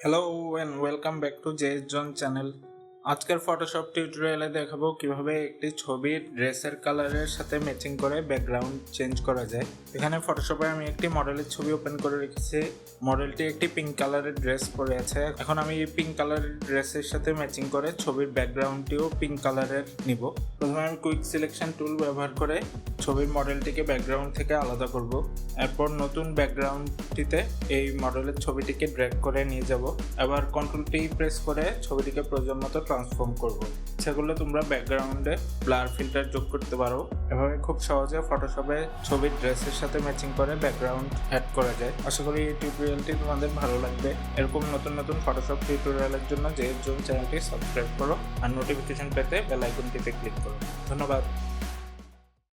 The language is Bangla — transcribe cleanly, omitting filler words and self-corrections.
Hello and welcome back to Jess John channel. আজকের ফটোশপ টিউটোরিয়ালে দেখাবো কিভাবে একটি ছবির ড্রেসের কালারের সাথে ম্যাচিং করে ব্যাকগ্রাউন্ড চেঞ্জ করা যায়। এখানে ফটোশপে আমি একটি মডেলের ছবি ওপেন করে রেখেছি। মডেলটি একটি পিঙ্ক কালারের ড্রেস পরে আছে। এখন আমি এই পিঙ্ক কালারের ড্রেসের সাথে ম্যাচিং করে ছবির ব্যাকগ্রাউন্ডটিও পিঙ্ক কালারের নিব। প্রথমে আমি কুইক সিলেকশন টুল ব্যবহার করে ছবির মডেলটিকে ব্যাকগ্রাউন্ড থেকে আলাদা করব। এরপর নতুন ব্যাকগ্রাউন্ডটিতে এই মডেলের ছবিটিকে ড্র্যাগ করে নিয়ে যাব। এবার কন্ট্রোল-টি প্রেস করে ছবিটিকে প্রয়োজন মতো ট্রান্সফর্ম করব। সেগুলো তোমরা ব্যাকগ্রাউন্ডে ব্লার ফিল্টার যোগ করতে পারো। এভাবে খুব সহজে ফটোশপে ছবির ড্রেসের সাথে ম্যাচিং করে ব্যাকগ্রাউন্ড অ্যাড করা যায়। আশা করি এই টিউটোরিয়ালটি তোমাদের ভালো লাগবে। এরকম নতুন নতুন ফটোশপ টিউটোরিয়ালের জন্য জেস জোন চ্যানেলটি সাবস্ক্রাইব করো আর নোটিফিকেশন পেতে বেল আইকনটিতে ক্লিক করো। ধন্যবাদ।